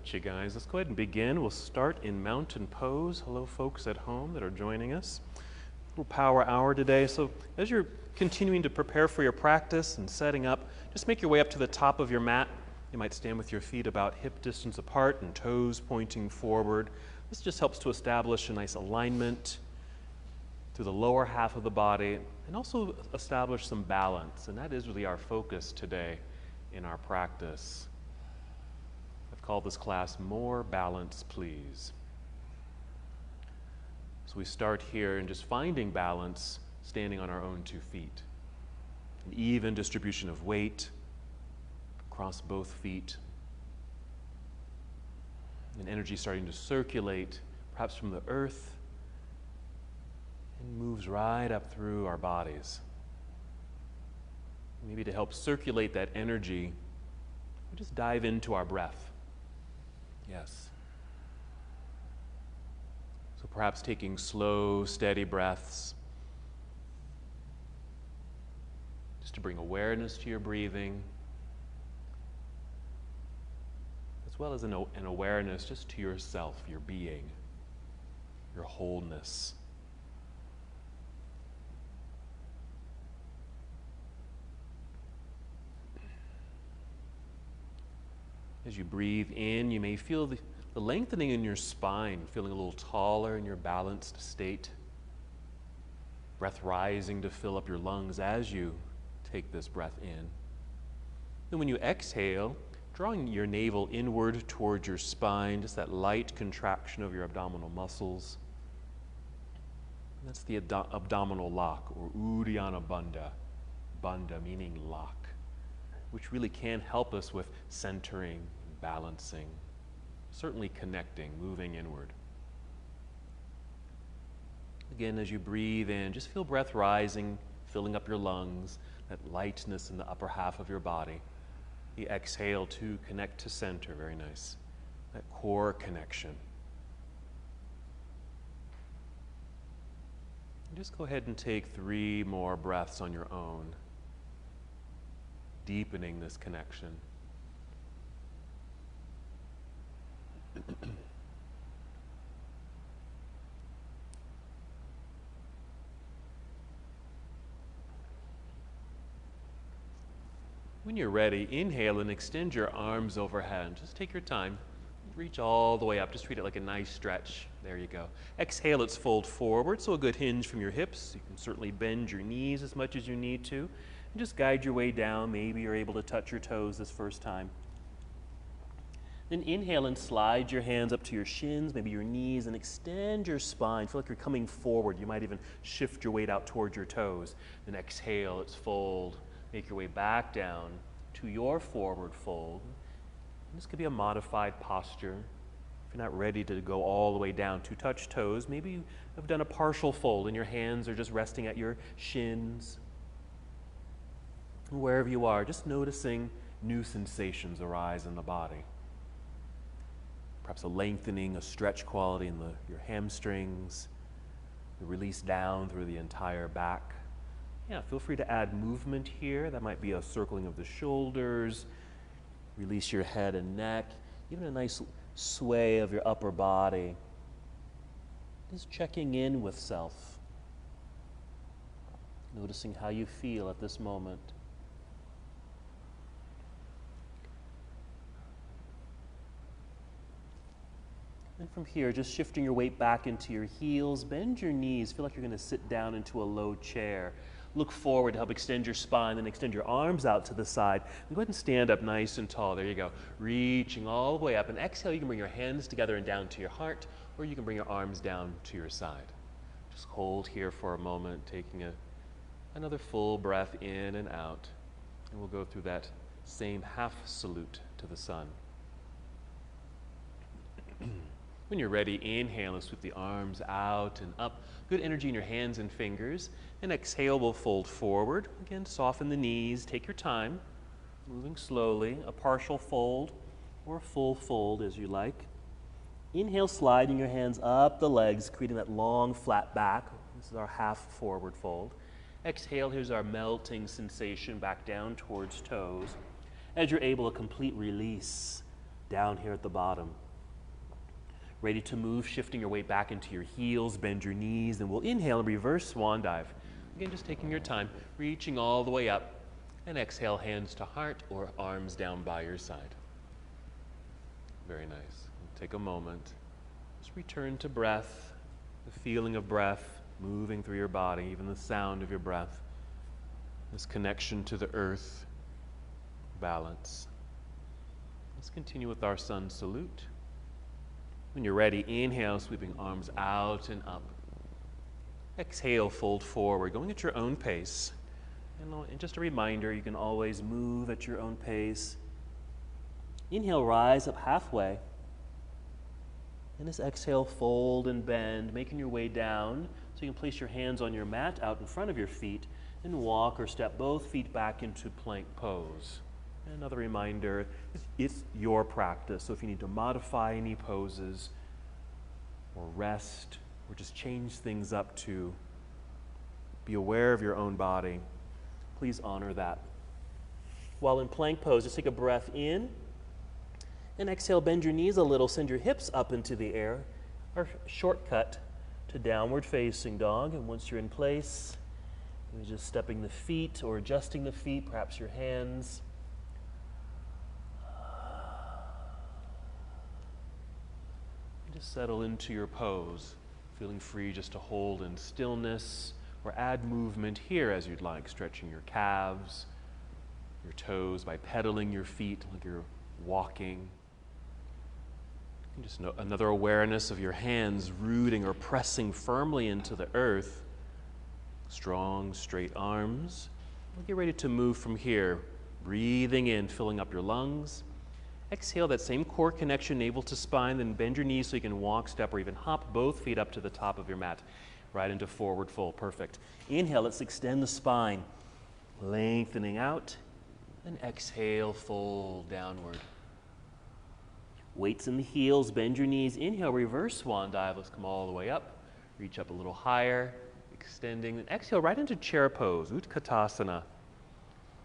much, you guys. Let's go ahead and begin. We'll start in mountain pose. Hello, folks at home that are joining us. A little power hour today. So as you're continuing to prepare for your practice and setting up, just make your way up to the top of your mat. You might stand with your feet about hip distance apart and toes pointing forward. This just helps to establish a nice alignment through the lower half of the body and also establish some balance. And that is really our focus today in our practice. I've called this class More Balance, Please. So we start here in just finding balance, standing on our own 2 feet. An even distribution of weight across both feet. And energy starting to circulate, perhaps from the earth, and moves right up through our bodies. Maybe to help circulate that energy, we just dive into our breath. Yes. So perhaps taking slow, steady breaths, just to bring awareness to your breathing, as well as an awareness just to yourself, your being, your wholeness. As you breathe in, you may feel the lengthening in your spine, feeling a little taller in your balanced state. Breath rising to fill up your lungs as you take this breath in. Then when you exhale, drawing your navel inward towards your spine, just that light contraction of your abdominal muscles. And that's the abdominal lock, or Uddiyana Bandha, bandha meaning lock, which really can help us with centering, balancing, certainly connecting, moving inward. Again, as you breathe in, just feel breath rising, filling up your lungs, that lightness in the upper half of your body. You exhale to connect to center, very nice. That core connection. And just go ahead and take 3 more breaths on your own, deepening this connection. When you're ready, inhale and extend your arms overhead. Just take your time. Reach all the way up. Just treat it like a nice stretch. There you go. Exhale, let's fold forward, so a good hinge from your hips. You can certainly bend your knees as much as you need to. And just guide your way down. Maybe you're able to touch your toes this first time. Then inhale and slide your hands up to your shins, maybe your knees, and extend your spine. Feel like you're coming forward. You might even shift your weight out towards your toes. Then exhale, let's fold. Make your way back down to your forward fold. And this could be a modified posture. If you're not ready to go all the way down to touch toes, maybe you have done a partial fold and your hands are just resting at your shins. Wherever you are, just noticing new sensations arise in the body. Perhaps a lengthening, a stretch quality in your hamstrings, the release down through the entire back. Yeah, feel free to add movement here. That might be a circling of the shoulders, release your head and neck, even a nice sway of your upper body. Just checking in with self, noticing how you feel at this moment. And from here, just shifting your weight back into your heels, bend your knees, feel like you're going to sit down into a low chair. Look forward to help extend your spine, then extend your arms out to the side. And go ahead and stand up nice and tall. There you go. Reaching all the way up. And exhale, you can bring your hands together and down to your heart, or you can bring your arms down to your side. Just hold here for a moment, taking another full breath in and out. And we'll go through that same half salute to the sun. When you're ready, inhale and sweep the arms out and up. Good energy in your hands and fingers. And exhale, we'll fold forward. Again, soften the knees. Take your time. Moving slowly. A partial fold or a full fold as you like. Inhale, sliding your hands up the legs, creating that long, flat back. This is our half forward fold. Exhale, here's our melting sensation back down towards toes. As you're able, a complete release Down here at the bottom. Ready to move, shifting your weight back into your heels, bend your knees, and we'll inhale and reverse swan dive. Again, just taking your time, reaching all the way up, and exhale, hands to heart or arms down by your side. Very nice. Take a moment. Just return to breath, the feeling of breath moving through your body, even the sound of your breath, this connection to the earth, balance. Let's continue with our sun salute. When you're ready, inhale, sweeping arms out and up. Exhale, fold forward, going at your own pace. And just a reminder, you can always move at your own pace. Inhale, rise up halfway. And as exhale, fold and bend, making your way down so you can place your hands on your mat out in front of your feet and walk or step both feet back into plank pose. Another reminder, it's your practice, so if you need to modify any poses or rest or just change things up to be aware of your own body, please honor that. While in plank pose, just take a breath in and exhale, bend your knees a little, send your hips up into the air. Our shortcut to downward facing dog, and once you're in place, you're just stepping the feet or adjusting the feet, perhaps your hands. Just settle into your pose, feeling free just to hold in stillness or add movement here as you'd like, stretching your calves, your toes by pedaling your feet like you're walking. And just another awareness of your hands rooting or pressing firmly into the earth. Strong, straight arms. We'll get ready to move from here, breathing in, filling up your lungs. Exhale, that same core connection, navel to spine, then bend your knees so you can walk, step, or even hop both feet up to the top of your mat, right into forward fold. Perfect. Inhale, let's extend the spine, lengthening out, and exhale, fold downward. Weights in the heels, bend your knees. Inhale, reverse swan dive. Let's come all the way up, reach up a little higher, extending, then exhale right into chair pose, Utkatasana.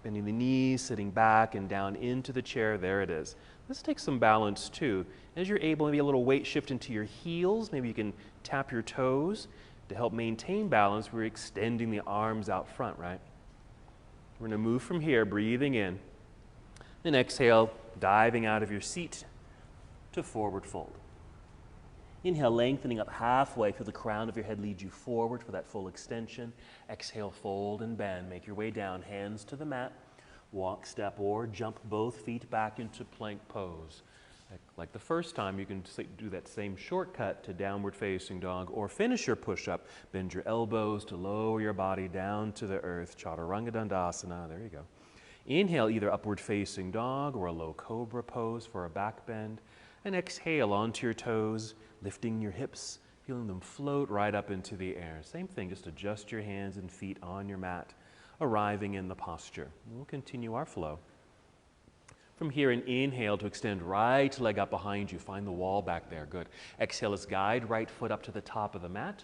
Bending the knees, sitting back and down into the chair. There it is. This takes some balance too. As you're able, maybe a little weight shift into your heels. Maybe you can tap your toes to help maintain balance. We're extending the arms out front, right? We're going to move from here, breathing in. Then exhale, diving out of your seat to forward fold. Inhale, lengthening up halfway. Feel the crown of your head lead you forward for that full extension. Exhale, fold and bend. Make your way down, hands to the mat. Walk, step, or jump both feet back into plank pose. Like the first time, you can do that same shortcut to downward facing dog or finish your push-up. Bend your elbows to lower your body down to the earth. Chaturanga Dandasana. There you go. Inhale, either upward facing dog or a low cobra pose for a back bend. And exhale onto your toes, lifting your hips, feeling them float right up into the air. Same thing, just adjust your hands and feet on your mat, arriving in the posture. We'll continue our flow. From here, an inhale to extend right leg up behind you. Find the wall back there. Good. Exhale, let's guide right foot up to the top of the mat.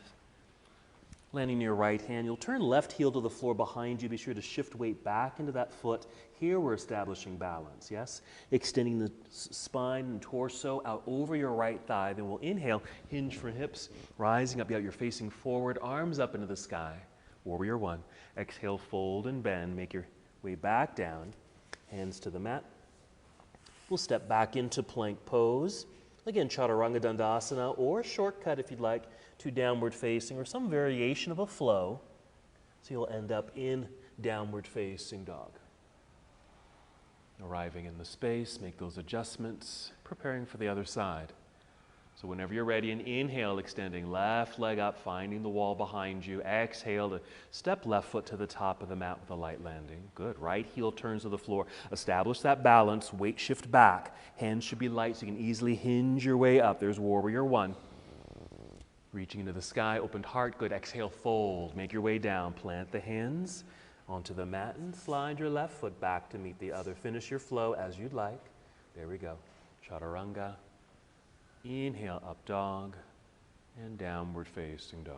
Landing your right hand, you'll turn left heel to the floor behind you. Be sure to shift weight back into that foot. Here we're establishing balance, yes? Extending the spine and torso out over your right thigh. Then we'll inhale, hinge for hips, rising up. You're facing forward, arms up into the sky. Warrior one. Exhale, fold and bend. Make your way back down. Hands to the mat. We'll step back into plank pose. Again, Chaturanga Dandasana, or shortcut if you'd like, to downward facing, or some variation of a flow. So you'll end up in downward facing dog. Arriving in the space, make those adjustments, preparing for the other side. So whenever you're ready, an inhale, extending left leg up, finding the wall behind you. Exhale to step left foot to the top of the mat with a light landing. Good. Right heel turns to the floor. Establish that balance. Weight shift back. Hands should be light so you can easily hinge your way up. There's warrior one. Reaching into the sky, opened heart. Good. Exhale, fold. Make your way down. Plant the hands onto the mat and slide your left foot back to meet the other. Finish your flow as you'd like. There we go. Chaturanga. Inhale, up dog, and downward facing dog.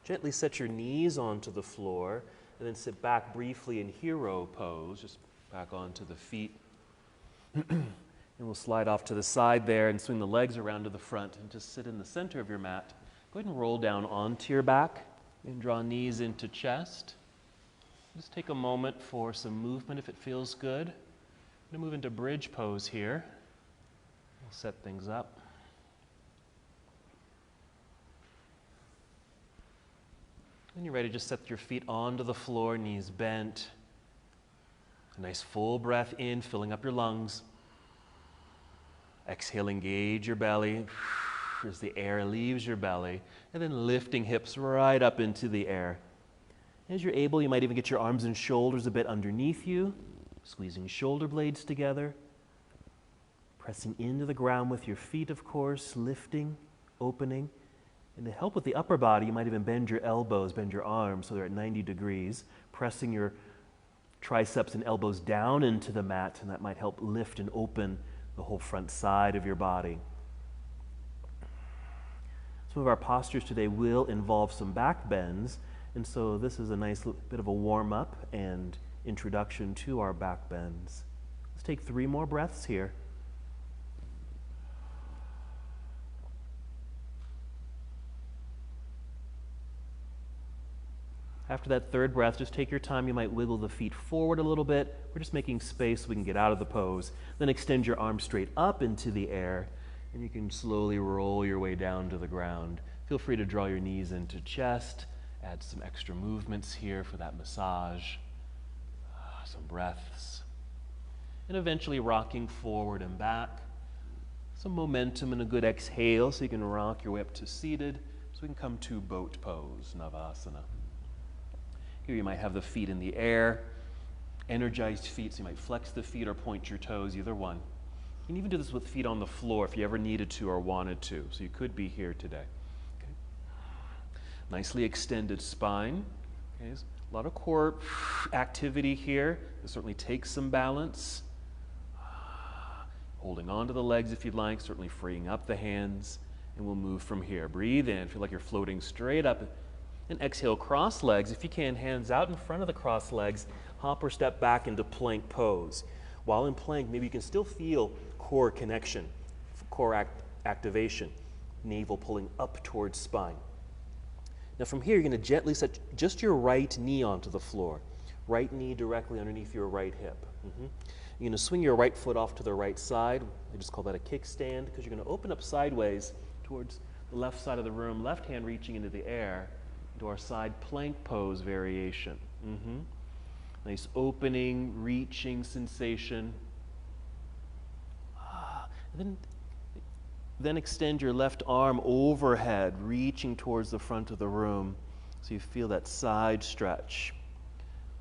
Gently set your knees onto the floor, and then sit back briefly in hero pose, just back onto the feet. And we'll slide off to the side there and swing the legs around to the front and just sit in the center of your mat. Go ahead and roll down onto your back and draw knees into chest. Just take a moment for some movement if it feels good. I'm going to move into bridge pose here. We'll set things up. When you're ready, just set your feet onto the floor, knees bent. A nice full breath in, filling up your lungs. Exhale, engage your belly as the air leaves your belly, and then lifting hips right up into the air. As you're able, you might even get your arms and shoulders a bit underneath you, squeezing shoulder blades together, pressing into the ground with your feet, of course, lifting, opening. And to help with the upper body, you might even bend your elbows, bend your arms so they're at 90 degrees, pressing your triceps and elbows down into the mat, and that might help lift and open the whole front side of your body. Some of our postures today will involve some back bends, and so this is a nice bit of a warm-up and introduction to our back bends. Let's take 3 more breaths here. After that third breath, just take your time. You might wiggle the feet forward a little bit. We're just making space so we can get out of the pose. Then extend your arms straight up into the air, and you can slowly roll your way down to the ground. Feel free to draw your knees into chest. Add some extra movements here for that massage. Some breaths. And eventually rocking forward and back. Some momentum and a good exhale so you can rock your way up to seated. So we can come to boat pose, Navasana. Here you might have the feet in the air, energized feet, so you might flex the feet or point your toes, either one. You can even do this with feet on the floor if you ever needed to or wanted to, so you could be here today. Okay. Nicely extended spine. Okay. There's a lot of core activity here. This certainly takes some balance. Holding on to the legs if you'd like, certainly freeing up the hands, and we'll move from here. Breathe in, feel like you're floating straight up. And exhale, cross legs. If you can, hands out in front of the cross legs, hop or step back into plank pose. While in plank, maybe you can still feel core connection, core activation, navel pulling up towards spine. Now from here, you're going to gently set just your right knee onto the floor. Right knee directly underneath your right hip. You're going to swing your right foot off to the right side. I just call that a kickstand because you're going to open up sideways towards the left side of the room, left hand reaching into the air. Into our side plank pose variation. Nice opening, reaching sensation. And then extend your left arm overhead, reaching towards the front of the room so you feel that side stretch.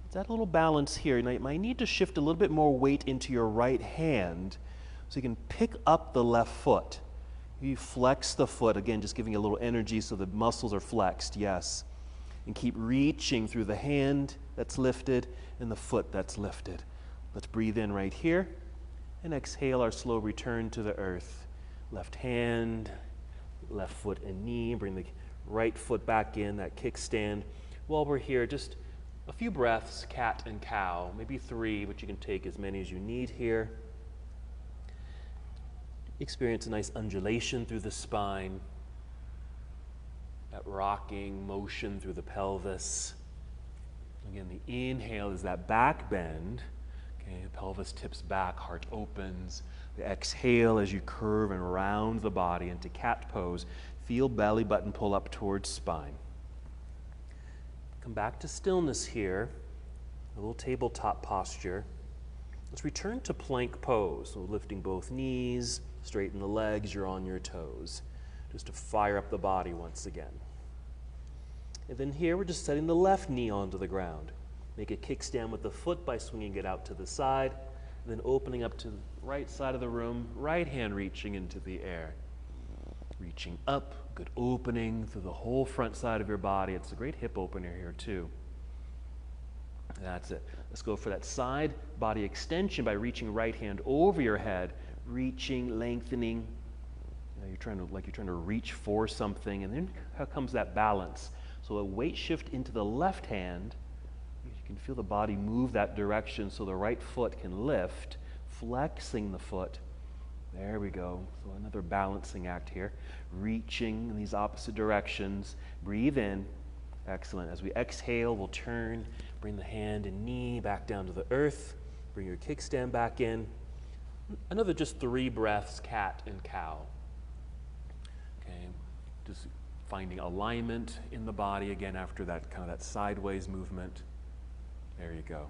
Let's add a little balance here. Now you might need to shift a little bit more weight into your right hand so you can pick up the left foot. You flex the foot, again, just giving a little energy so the muscles are flexed, yes. And keep reaching through the hand that's lifted and the foot that's lifted. Let's breathe in right here and exhale our slow return to the earth. Left hand, left foot and knee. Bring the right foot back in, that kickstand. While we're here, just a few breaths, cat and cow, maybe 3, but you can take as many as you need here. Experience a nice undulation through the spine, that rocking motion through the pelvis. Again, the inhale is that back bend. Okay, the pelvis tips back, heart opens. The exhale as you curve and round the body into cat pose. Feel belly button pull up towards spine. Come back to stillness here, a little tabletop posture. Let's return to plank pose. So lifting both knees, straighten the legs, you're on your toes. Just to fire up the body once again. And then here we're just setting the left knee onto the ground. Make a kickstand with the foot by swinging it out to the side, and then opening up to the right side of the room, right hand reaching into the air. Reaching up, good opening through the whole front side of your body. It's a great hip opener here too. That's it. Let's go for that side body extension by reaching right hand over your head, reaching, lengthening. You're trying to reach for something, and then how comes that balance? So a weight shift into the left hand. You You can feel the body move that direction so the right foot can lift, flexing the foot. There we go. So another balancing act here. Reaching in these opposite directions. Breathe in. Excellent. As we exhale, we'll turn, bring the hand and knee back down to the earth. Bring your kickstand back in. Another just 3 breaths, cat and cow. Okay, just finding alignment in the body again after that kind of that sideways movement. There you go.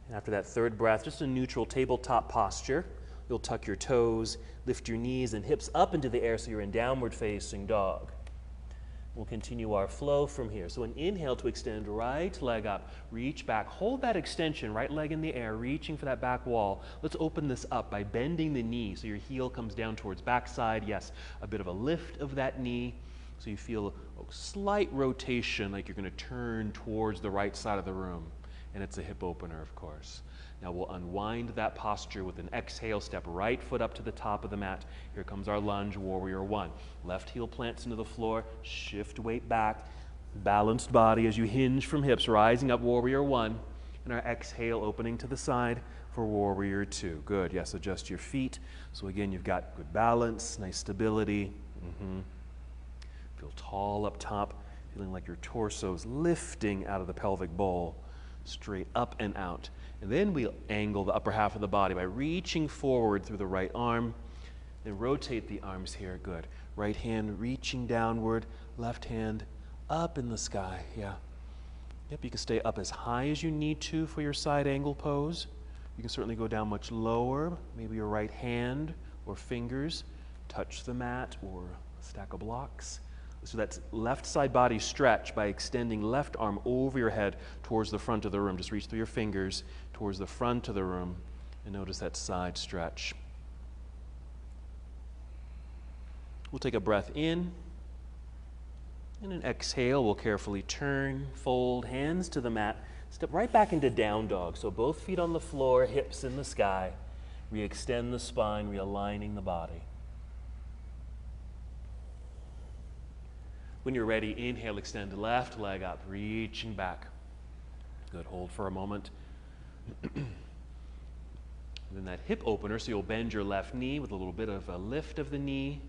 And after that 3rd breath, just a neutral tabletop posture. You'll tuck your toes, lift your knees and hips up into the air so you're in downward facing dog. We'll continue our flow from here. So an inhale to extend right leg up, reach back, hold that extension, right leg in the air, reaching for that back wall. Let's open this up by bending the knee so your heel comes down towards backside. Yes, a bit of a lift of that knee so you feel a slight rotation like you're going to turn towards the right side of the room. And it's a hip opener, of course. Now we'll unwind that posture with an exhale, step right foot up to the top of the mat. Here comes our lunge, warrior 1. Left heel plants into the floor, shift weight back, balanced body as you hinge from hips, rising up, warrior 1. And our exhale, opening to the side for warrior 2. Good, yes, adjust your feet. So again, you've got good balance, nice stability. Feel tall up top, feeling like your torso's lifting out of the pelvic bowl, straight up and out. And then we'll angle the upper half of the body by reaching forward through the right arm. Then rotate the arms here. Good. Right hand reaching downward, left hand up in the sky. Yeah. Yep, you can stay up as high as you need to for your side angle pose. You can certainly go down much lower. Maybe your right hand or fingers touch the mat or a stack of blocks. So that's left side body stretch by extending left arm over your head towards the front of the room. Just reach through your fingers towards the front of the room and notice that side stretch. We'll take a breath in and an exhale. We'll carefully turn, fold, hands to the mat, step right back into down dog. So both feet on the floor, hips in the sky. Re-extend the spine, realigning the body. When you're ready, inhale, extend left leg up, reaching back. Good, hold for a moment. And then that hip opener, so you'll bend your left knee with a little bit of a lift of the knee.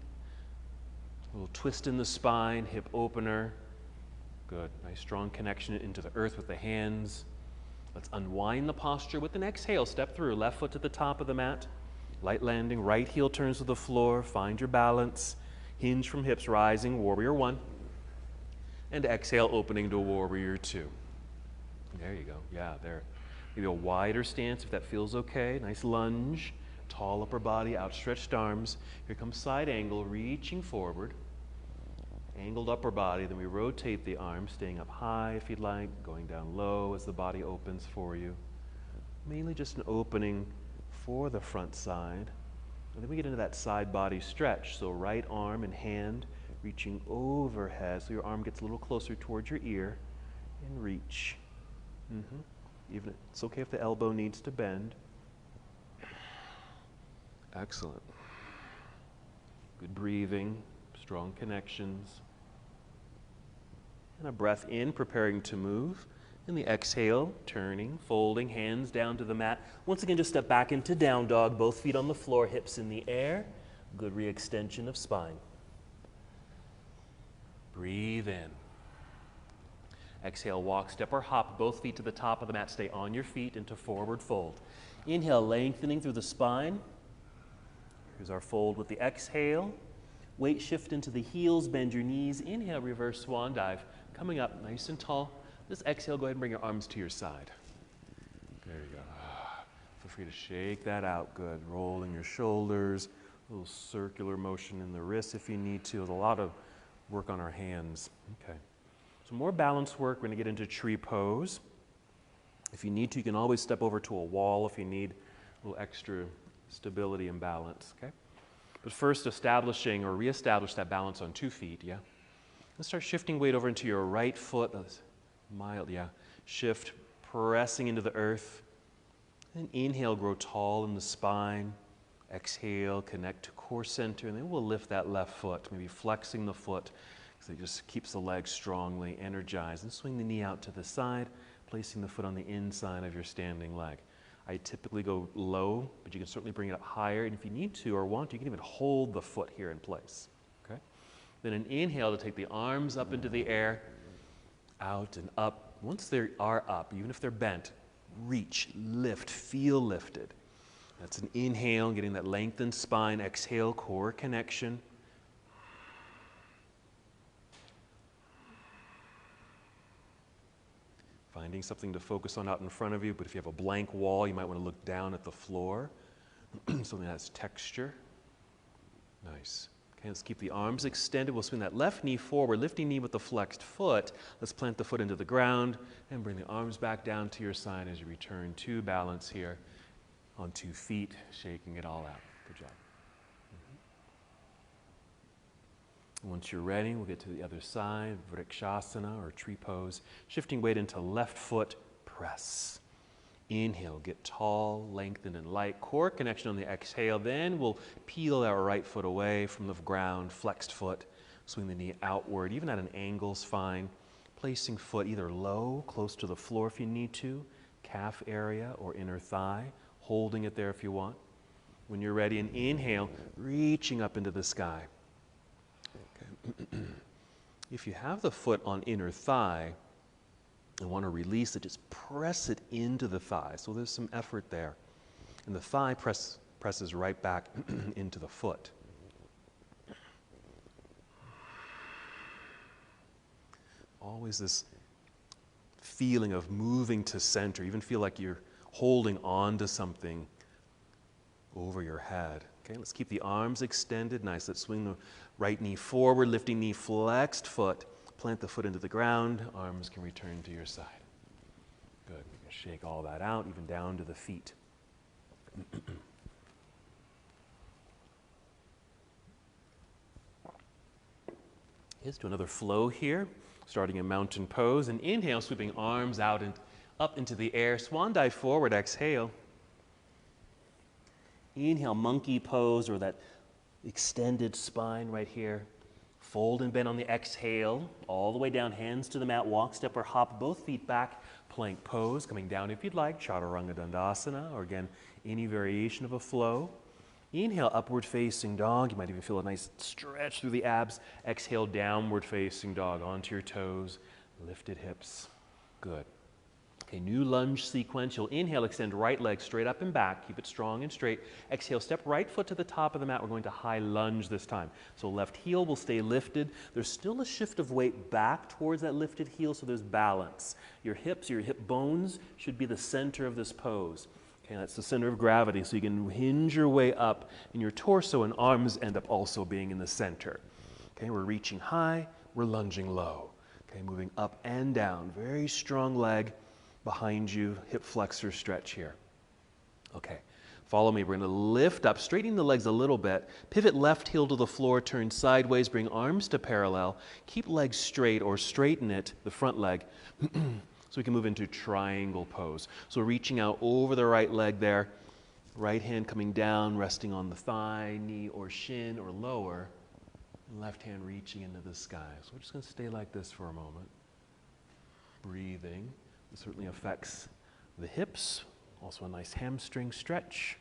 A little twist in the spine, hip opener. Good, nice strong connection into the earth with the hands. Let's unwind the posture with an exhale. Step through, left foot to the top of the mat. Light landing, right heel turns to the floor. Find your balance. Hinge from hips, rising, warrior 1. And exhale, opening to warrior 2. There you go. Yeah, there. Maybe a wider stance if that feels okay. Nice lunge, tall upper body, outstretched arms. Here comes side angle, reaching forward. Angled upper body, then we rotate the arms, staying up high if you'd like, going down low as the body opens for you. Mainly just an opening for the front side. And then we get into that side body stretch. So right arm and hand reaching overhead so your arm gets a little closer towards your ear and reach. Even it's okay if the elbow needs to bend. Excellent. Good breathing, strong connections. And a breath in, preparing to move. And the exhale, turning, folding, hands down to the mat. Once again, just step back into down dog, both feet on the floor, hips in the air. Good re-extension of spine. Breathe in. Exhale, walk, step, or hop, both feet to the top of the mat. Stay on your feet into forward fold. Inhale, lengthening through the spine. Here's our fold with the exhale. Weight shift into the heels, bend your knees. Inhale, reverse swan dive. Coming up nice and tall. This exhale, go ahead and bring your arms to your side. There you go. Feel free to shake that out. Good. Rolling your shoulders. A little circular motion in the wrists if you need to. There's a lot of work on our hands. Okay. So more balance work. We're going to get into tree pose. If you need to, you can always step over to a wall if you need a little extra stability and balance. Okay. But first, establishing or reestablish that balance on 2 feet. Yeah. Let's start shifting weight over into your right foot. Mild, yeah. Shift, pressing into the earth. And inhale, grow tall in the spine. Exhale, connect to core center, and then we'll lift that left foot, maybe flexing the foot, So it just keeps the legs strongly energized. And swing the knee out to the side, placing the foot on the inside of your standing leg. I typically go low, but you can certainly bring it up higher. And if you need to or want to, you can even hold the foot here in place. Okay? Then an inhale to take the arms up into the air, out and up. Once they are up, even if they're bent, reach, lift, feel lifted. That's an inhale, getting that lengthened spine. Exhale, core connection. Finding something to focus on out in front of you, but if you have a blank wall, you might want to look down at the floor. Something that has texture. Nice. Okay, let's keep the arms extended. We'll swing that left knee forward, lifting knee with the flexed foot. Let's plant the foot into the ground and bring the arms back down to your side as you return to balance here on 2 feet, shaking it all out. Good job. Once you're ready, we'll get to the other side, Vrikshasana or tree pose. Shifting weight into left foot, press. Inhale, get tall, lengthen and light. Core connection on the exhale. Then we'll peel our right foot away from the ground, flexed foot. Swing the knee outward, even at an angle is fine. Placing foot either low, close to the floor if you need to, calf area or inner thigh. Holding it there if you want. When you're ready, an inhale, reaching up into the sky. Okay. If you have the foot on inner thigh and want to release it, just press it into the thigh. So there's some effort there. And the thigh presses right back into the foot. Always this feeling of moving to center. Even feel like you're holding on to something over your head. Okay, let's keep the arms extended. Nice. Let's swing the right knee forward, lifting knee, flexed foot. Plant the foot into the ground. Arms can return to your side. Good. You can shake all that out, even down to the feet. Let's do another flow here. Starting in mountain pose. And inhale, sweeping arms out and up into the air. Swan dive forward. Exhale. Inhale, monkey pose, or that extended spine right here. Fold and bend on the exhale, all the way down, hands to the mat, walk, step, or hop, both feet back, plank pose, coming down if you'd like, Chaturanga Dandasana, or again, any variation of a flow. Inhale, upward facing dog. You might even feel a nice stretch through the abs. Exhale, downward facing dog, onto your toes, lifted hips. Good. Okay, new lunge sequence. You'll inhale, extend right leg straight up and back. Keep it strong and straight. Exhale, step right foot to the top of the mat. We're going to high lunge this time. So left heel will stay lifted. There's still a shift of weight back towards that lifted heel, so there's balance. Your hips, your hip bones should be the center of this pose. Okay, that's the center of gravity, so you can hinge your way up, and your torso and arms end up also being in the center. Okay, we're reaching high, we're lunging low. Okay, moving up and down. Very strong leg behind you, hip flexor stretch here. Okay, follow me. We're going to lift up, straightening the legs a little bit. Pivot left heel to the floor, turn sideways, bring arms to parallel. Keep legs straight or straighten it, the front leg, so we can move into triangle pose. So reaching out over the right leg there, right hand coming down, resting on the thigh, knee, or shin, or lower. Left hand reaching into the sky. So we're just going to stay like this for a moment. Breathing. It certainly affects the hips. Also a nice hamstring stretch.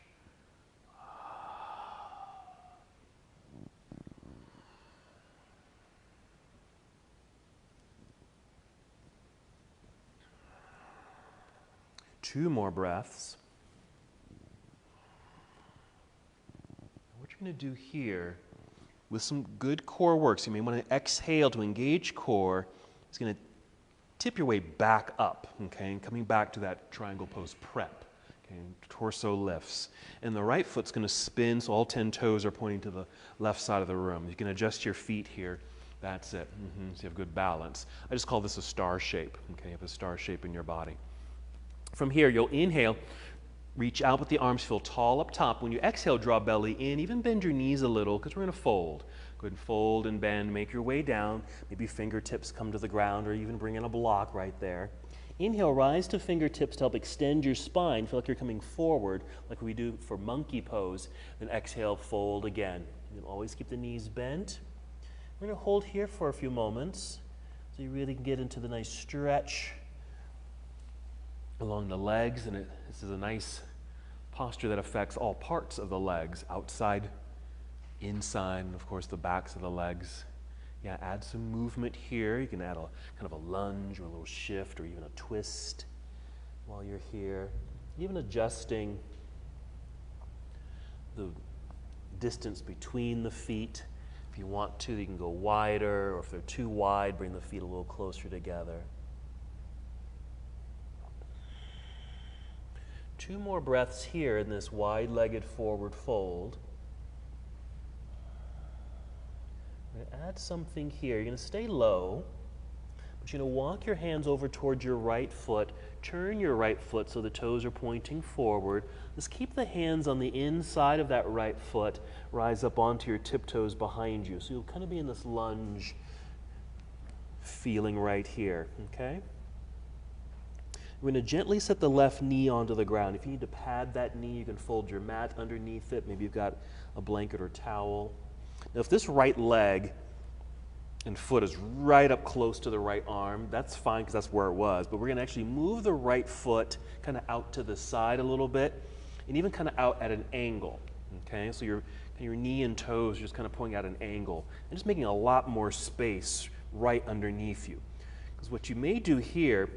Two more breaths. What you're going to do here with some good core work, so you may want to exhale to engage core. It's going to tip your way back up, okay, and coming back to that triangle pose prep. Okay, torso lifts. And the right foot's going to spin, so all 10 toes are pointing to the left side of the room. You can adjust your feet here. That's it. So you have good balance. I just call this a star shape. Okay, you have a star shape in your body. From here, you'll inhale, reach out with the arms, feel tall up top. When you exhale, draw belly in, even bend your knees a little, because we're going to fold. Go ahead and fold and bend, make your way down. Maybe fingertips come to the ground, or even bring in a block right there. Inhale, rise to fingertips to help extend your spine. Feel like you're coming forward, like we do for monkey pose. Then exhale, fold again. You always keep the knees bent. We're going to hold here for a few moments so you really can get into the nice stretch along the legs, and this is a nice posture that affects all parts of the legs, outside, inside, and of course the backs of the legs. Yeah, add some movement here. You can add a kind of a lunge or a little shift or even a twist while you're here. Even adjusting the distance between the feet. If you want to, you can go wider, or if they're too wide, bring the feet a little closer together. 2 more breaths here in this wide-legged forward fold. We're going to add something here. You're going to stay low, but you're going to walk your hands over towards your right foot. Turn your right foot so the toes are pointing forward. Just keep the hands on the inside of that right foot. Rise up onto your tiptoes behind you. So you'll kind of be in this lunge feeling right here, okay? We're going to gently set the left knee onto the ground. If you need to pad that knee, you can fold your mat underneath it. Maybe you've got a blanket or towel. Now, if this right leg and foot is right up close to the right arm, that's fine because that's where it was. But we're going to actually move the right foot kind of out to the side a little bit and even kind of out at an angle. Okay, so your knee and toes are just kind of pointing at an angle and just making a lot more space right underneath you. Because what you may do here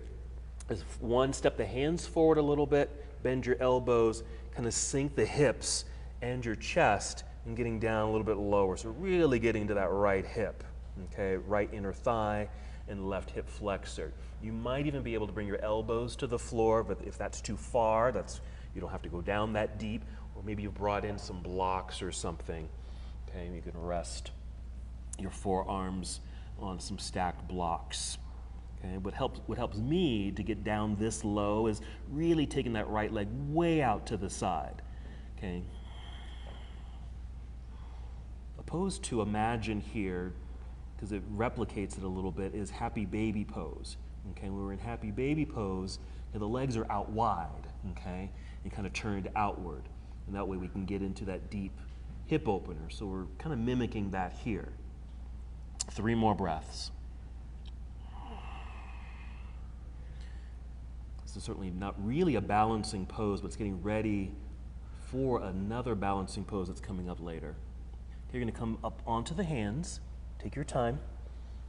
is, one, step the hands forward a little bit, bend your elbows, kind of sink the hips and your chest, and getting down a little bit lower. So really getting to that right hip, okay, right inner thigh and left hip flexor. You might even be able to bring your elbows to the floor, but if that's too far, you don't have to go down that deep, or maybe you brought in some blocks or something. Okay, you can rest your forearms on some stacked blocks. Okay, what helps me to get down this low is really taking that right leg way out to the side. Okay. Opposed to imagine here, because it replicates it a little bit, is happy baby pose. Okay, when we're in happy baby pose, the legs are out wide, okay, and kind of turned outward. And that way we can get into that deep hip opener. So we're kind of mimicking that here. 3 more breaths. This is certainly not really a balancing pose, but it's getting ready for another balancing pose that's coming up later. You're going to come up onto the hands. Take your time.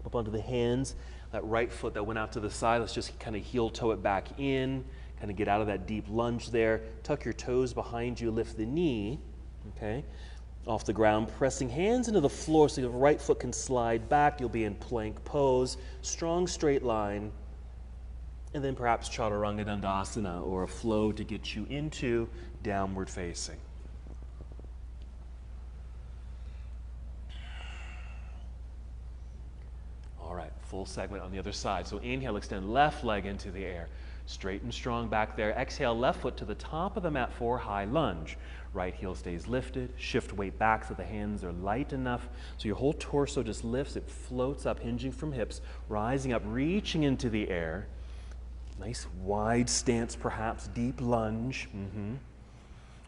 Up onto the hands. That right foot that went out to the side, let's just kind of heel toe it back in. Kind of get out of that deep lunge there. Tuck your toes behind you. Lift the knee. Okay. Off the ground. Pressing hands into the floor so your right foot can slide back. You'll be in plank pose. Strong straight line. And then perhaps Chaturanga Dandasana, or a flow to get you into downward facing. All right, full segment on the other side. So inhale, extend left leg into the air. Straight and strong back there. Exhale, left foot to the top of the mat for high lunge. Right heel stays lifted. Shift weight back so the hands are light enough so your whole torso just lifts. It floats up, hinging from hips, rising up, reaching into the air. Nice wide stance, perhaps deep lunge.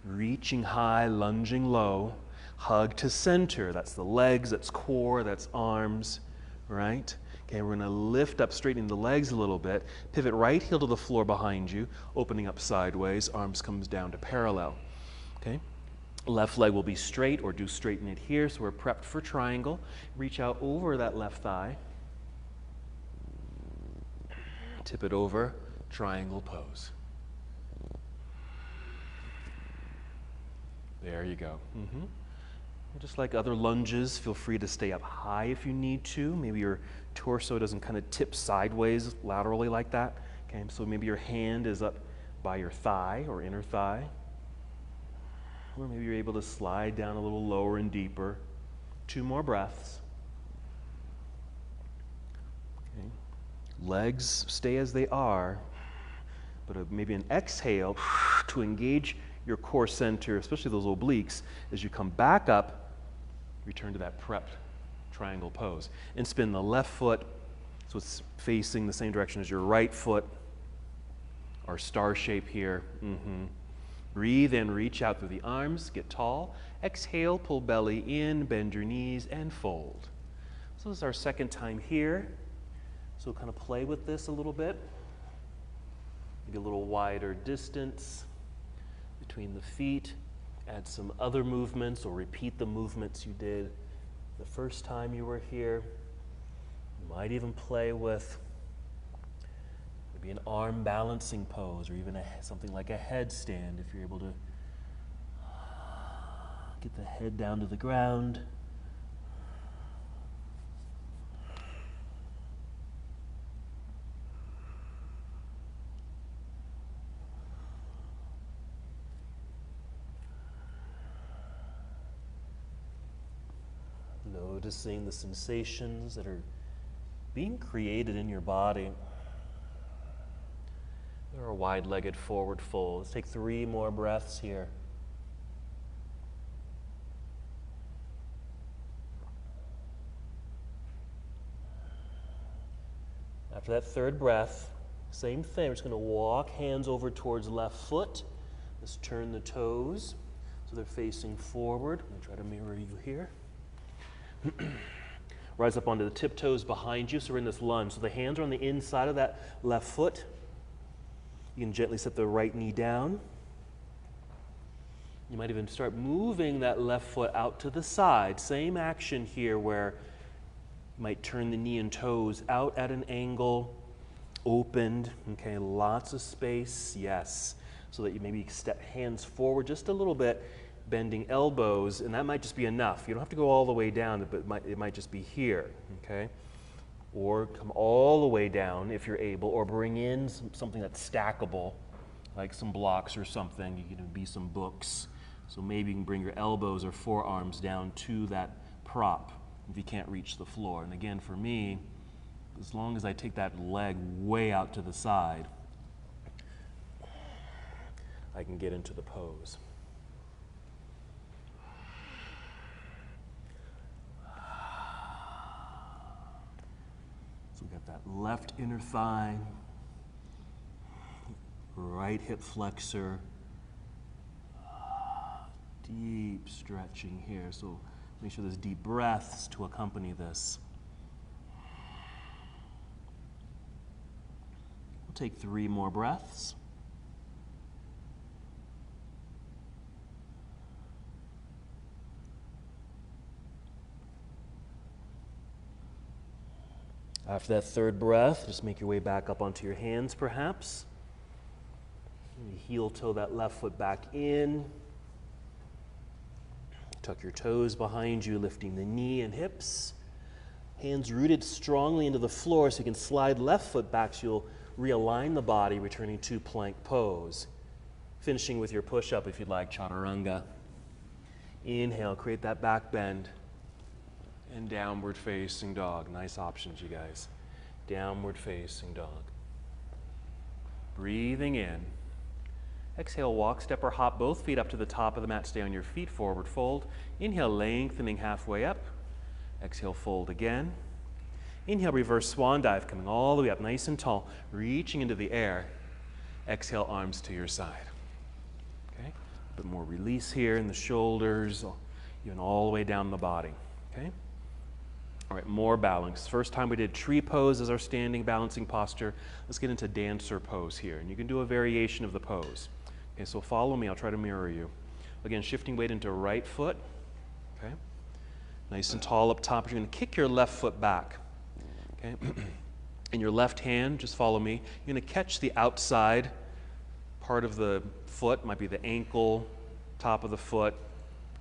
Reaching high, lunging low. Hug to center. That's the legs, that's core, that's arms, right? Okay, we're going to lift up, straightening the legs a little bit. Pivot right heel to the floor behind you, opening up sideways. Arms comes down to parallel. Okay, left leg will be straight, or do straighten it here, so we're prepped for triangle. Reach out over that left thigh. Tip it over, triangle pose. There you go. Just like other lunges, feel free to stay up high if you need to. Maybe your torso doesn't kind of tip sideways laterally like that. Okay, so maybe your hand is up by your thigh or inner thigh. Or maybe you're able to slide down a little lower and deeper. 2 more breaths. Okay. Legs stay as they are, but maybe an exhale to engage your core center, especially those obliques, as you come back up, return to that prepped triangle pose. And spin the left foot so it's facing the same direction as your right foot, our star shape here. Breathe in, reach out through the arms, get tall. Exhale, pull belly in, bend your knees, and fold. So this is our second time here. So kind of play with this a little bit. Maybe a little wider distance between the feet. Add some other movements or repeat the movements you did the first time you were here. You might even play with maybe an arm balancing pose or even something like a headstand if you're able to get the head down to the ground. Noticing the sensations that are being created in your body. There are wide-legged forward fold. Let's take 3 more breaths here. After that third breath, same thing. We're just going to walk hands over towards left foot. Let's turn the toes so they're facing forward. I'm going to try to mirror you here. Rise up onto the tiptoes behind you, so we're in this lunge. So the hands are on the inside of that left foot. You can gently set the right knee down. You might even start moving that left foot out to the side. Same action here where you might turn the knee and toes out at an angle, opened, okay, lots of space, yes. So that you maybe step hands forward just a little bit, bending elbows, and that might just be enough. You don't have to go all the way down, but it might just be here, okay? Or come all the way down if you're able, or bring in something that's stackable, like some blocks or something. You can be some books. So maybe you can bring your elbows or forearms down to that prop if you can't reach the floor. And again, for me, as long as I take that leg way out to the side, I can get into the pose. So we got that left inner thigh, right hip flexor, deep stretching here. So make sure there's deep breaths to accompany this. We'll take 3 more breaths. After that third breath, just make your way back up onto your hands, perhaps. Heel toe that left foot back in. Tuck your toes behind you, lifting the knee and hips. Hands rooted strongly into the floor so you can slide left foot back so you'll realign the body, returning to plank pose. Finishing with your push-up if you'd like, chaturanga. Inhale, create that back bend. And downward facing dog. Nice options, you guys. Downward facing dog. Breathing in. Exhale, walk, step, or hop both feet up to the top of the mat. Stay on your feet, forward fold. Inhale, lengthening halfway up. Exhale, fold again. Inhale, reverse swan dive, coming all the way up, nice and tall, reaching into the air. Exhale, arms to your side. Okay? A bit more release here in the shoulders, even all the way down the body. Okay? All right, more balance. First time we did tree pose as our standing balancing posture. Let's get into dancer pose here. And you can do a variation of the pose. Okay, so follow me. I'll try to mirror you. Again, shifting weight into right foot. Okay? Nice and tall up top. You're going to kick your left foot back. Okay? In your left hand, just follow me. You're going to catch the outside part of the foot. Might be the ankle, top of the foot.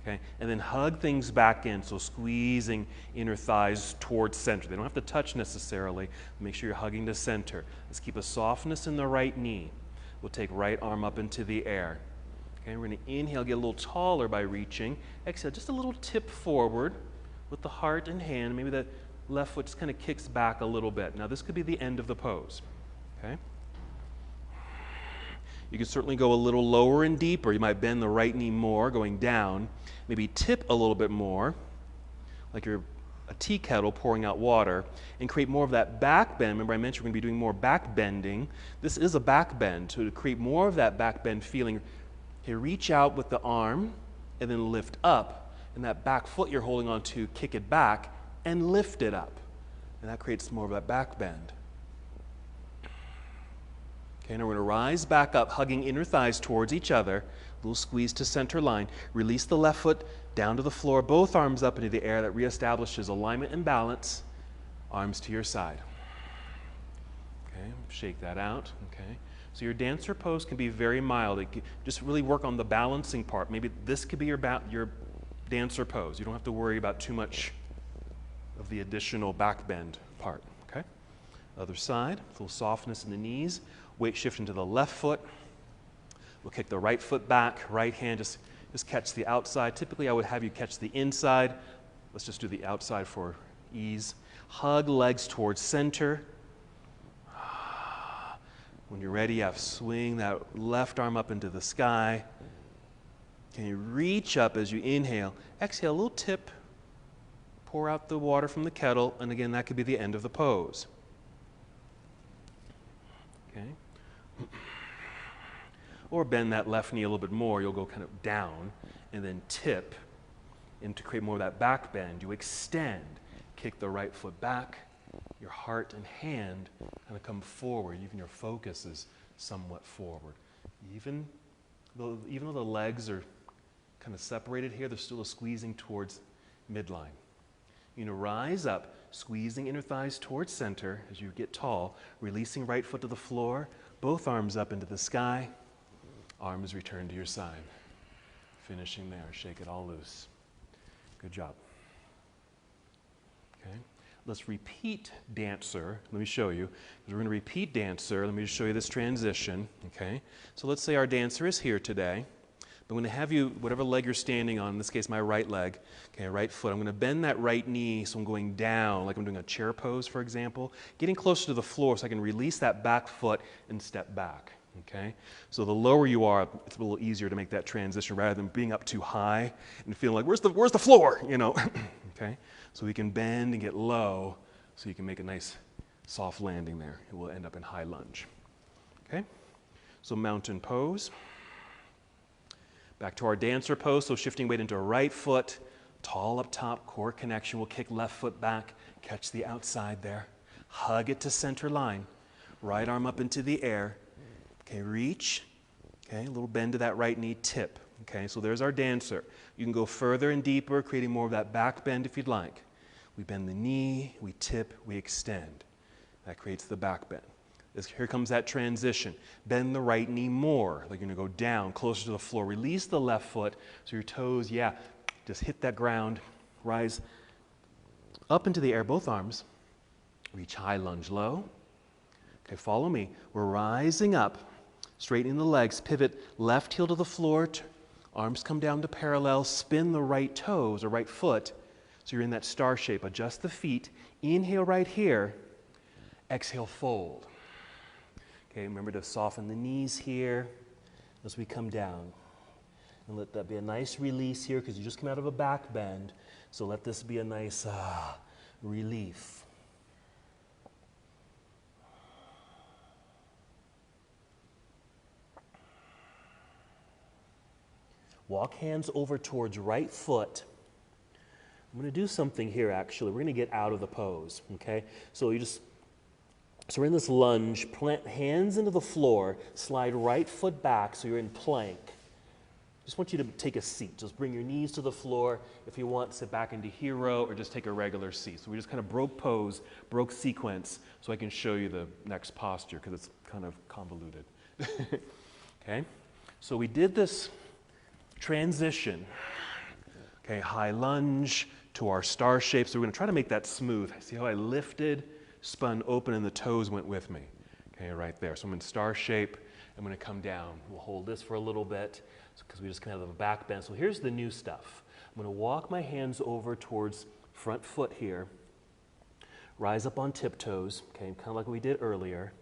Okay, and then hug things back in, so squeezing inner thighs towards center. They don't have to touch necessarily. Make sure you're hugging the center. Let's keep a softness in the right knee. We'll take right arm up into the air. Okay, we're going to inhale, get a little taller by reaching. Exhale, just a little tip forward with the heart and hand. Maybe that left foot just kind of kicks back a little bit. Now this could be the end of the pose. Okay. You can certainly go a little lower and deeper. You might bend the right knee more, going down. Maybe tip a little bit more, like you're a tea kettle pouring out water, and create more of that back bend. Remember I mentioned we're going to be doing more back bending. This is a back bend. So to create more of that back bend feeling, you reach out with the arm and then lift up. And that back foot you're holding on to, kick it back and lift it up. And that creates more of that back bend. Okay, now we're going to rise back up, hugging inner thighs towards each other. A little squeeze to center line. Release the left foot down to the floor, both arms up into the air. That reestablishes alignment and balance. Arms to your side. Okay, shake that out. Okay, so your dancer pose can be very mild. Just really work on the balancing part. Maybe this could be your dancer pose. You don't have to worry about too much of the additional back bend part. Okay, other side. A little softness in the knees. Weight shift into the left foot. We'll kick the right foot back, right hand just catch the outside. Typically I would have you catch the inside. Let's just do the outside for ease. Hug legs towards center. When you're ready, you have swing that left arm up into the sky. Can you reach up as you inhale? Exhale, a little tip. Pour out the water from the kettle, and again, that could be the end of the pose. Okay. Or bend that left knee a little bit more. You'll go kind of down and then tip. And to create more of that back bend, you extend. Kick the right foot back. Your heart and hand kind of come forward. Even your focus is somewhat forward. Even though the legs are kind of separated here, there's still a squeezing towards midline. You're going to rise up, squeezing inner thighs towards center as you get tall, releasing right foot to the floor, both arms up into the sky, arms return to your side. Finishing there, shake it all loose. Good job. Okay, let's repeat dancer. Let me show you. We're going to repeat dancer. Let me just show you this transition. Okay, so let's say our dancer is here today. I'm going to have you, whatever leg you're standing on, in this case my right leg, okay, right foot, I'm going to bend that right knee so I'm going down, like I'm doing a chair pose, for example, getting closer to the floor so I can release that back foot and step back, okay? So the lower you are, it's a little easier to make that transition rather than being up too high and feeling like, where's the floor, you know? Okay? So we can bend and get low so you can make a nice soft landing there. It will end up in high lunge, okay? So mountain pose. Back to our dancer pose, so shifting weight into right foot, tall up top, core connection. We'll kick left foot back, catch the outside there. Hug it to center line. Right arm up into the air. Okay, reach. Okay, a little bend to that right knee, tip. Okay, so there's our dancer. You can go further and deeper, creating more of that back bend if you'd like. We bend the knee, we tip, we extend. That creates the back bend. Here comes that transition. Bend the right knee more. Like you're going to go down, closer to the floor. Release the left foot so your toes, just hit that ground. Rise up into the air, both arms. Reach high, lunge low. Okay, follow me. We're rising up, straightening the legs. Pivot left heel to the floor. Arms come down to parallel. Spin the right toes or right foot so you're in that star shape. Adjust the feet. Inhale right here. Exhale, fold. Okay, remember to soften the knees here as we come down. And let that be a nice release here because you just come out of a back bend. So let this be a nice relief. Walk hands over towards right foot. I'm going to do something here actually. We're going to get out of the pose, okay? So we're in this lunge, plant hands into the floor, slide right foot back so you're in plank. Just want you to take a seat. Just bring your knees to the floor. If you want, sit back into hero or just take a regular seat. So we just kind of broke pose, broke sequence so I can show you the next posture because it's kind of convoluted. Okay? So we did this transition. Okay, high lunge to our star shape. So we're going to try to make that smooth. See how I lifted? Spun open and the toes went with me. Okay, right there. So I'm in star shape. I'm going to come down. We'll hold this for a little bit because we just come out of a back bend. So here's the new stuff. I'm going to walk my hands over towards front foot here. Rise up on tiptoes, okay, kind of like we did earlier.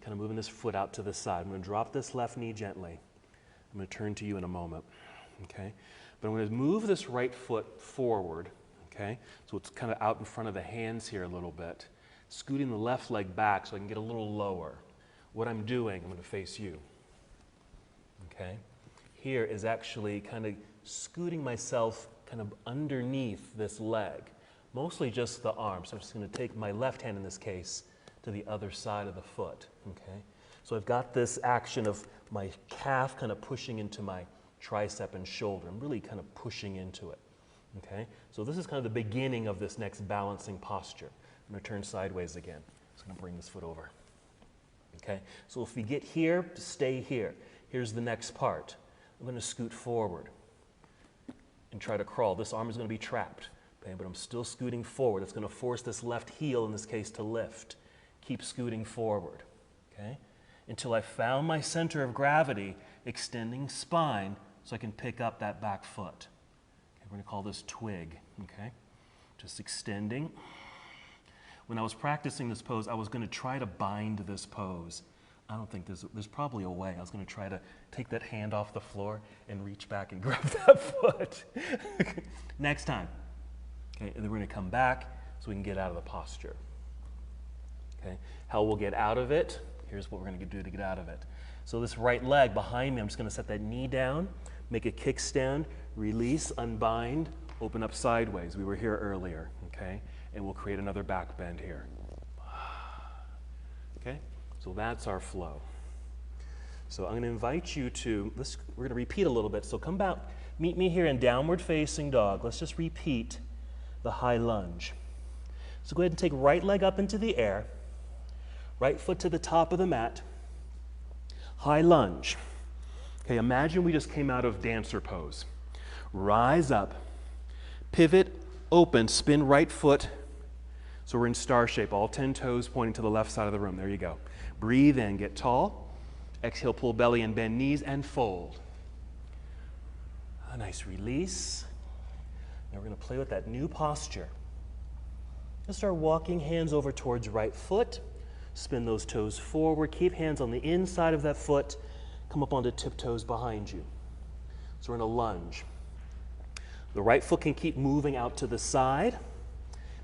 Kind of moving this foot out to the side. I'm going to drop this left knee gently. I'm going to turn to you in a moment, okay? But I'm going to move this right foot forward, okay? So it's kind of out in front of the hands here a little bit. Scooting the left leg back so I can get a little lower. What I'm doing, I'm going to face you. Okay? Here is actually kind of scooting myself kind of underneath this leg. mostly just the arm. So I'm just going to take my left hand in this case to the other side of the foot, okay? So I've got this action of my calf kind of pushing into my tricep and shoulder. I'm really kind of pushing into it, okay? So this is kind of the beginning of this next balancing posture. I'm going to turn sideways again. Just going to bring this foot over, okay? So if we get here, stay here. Here's the next part. I'm going to scoot forward and try to crawl. This arm is going to be trapped, okay? But I'm still scooting forward. It's going to force this left heel, in this case, to lift. Keep scooting forward, okay? Until I found my center of gravity, extending spine so I can pick up that back foot. Okay, we're going to call this twig, okay? Just extending. When I was practicing this pose, I was going to try to bind this pose. I don't think there's probably a way. I was going to try to take that hand off the floor and reach back and grab that foot. Next time. Okay, and then we're going to come back so we can get out of the posture. Okay, how we'll get out of it, here's what we're going to do to get out of it. So this right leg behind me, I'm just going to set that knee down, make a kickstand, release, unbind, open up sideways. We were here earlier, okay? And we'll create another back bend here. Okay, so that's our flow. So I'm going to invite you to, we're going to repeat a little bit. So come back, meet me here in downward facing dog. Let's just repeat the high lunge. So go ahead and take right leg up into the air. Right foot to the top of the mat. High lunge. Okay, imagine we just came out of dancer pose. Rise up, pivot, open, spin right foot. So we're in star shape, all 10 toes pointing to the left side of the room. There you go. Breathe in, get tall. Exhale, pull belly and bend knees and fold. A nice release. Now we're going to play with that new posture. Let's start walking hands over towards right foot. Spin those toes forward. Keep hands on the inside of that foot. Come up onto tiptoes behind you. So we're in a lunge. The right foot can keep moving out to the side,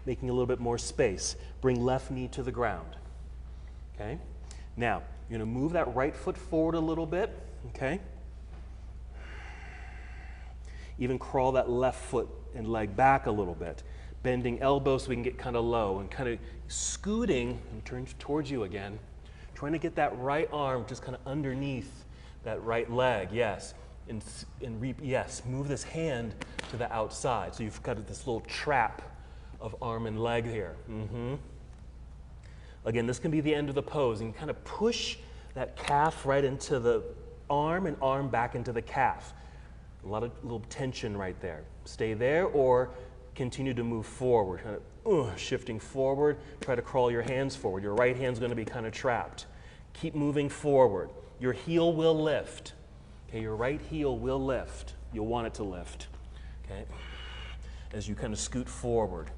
making a little bit more space. Bring left knee to the ground. Okay? Now, you're going to move that right foot forward a little bit. Okay? Even crawl that left foot and leg back a little bit. Bending elbows so we can get kind of low and kind of scooting and turn towards you again. Trying to get that right arm just kind of underneath that right leg, yes. Yes, move this hand to the outside. So you've got this little trap of arm and leg here. Again, this can be the end of the pose. And kind of push that calf right into the arm and arm back into the calf. A lot of little tension right there. Stay there or continue to move forward, kind of shifting forward. Try to crawl your hands forward. Your right hand's going to be kind of trapped. Keep moving forward. Your heel will lift. Okay, your right heel will lift. You'll want it to lift. Okay, as you kind of scoot forward.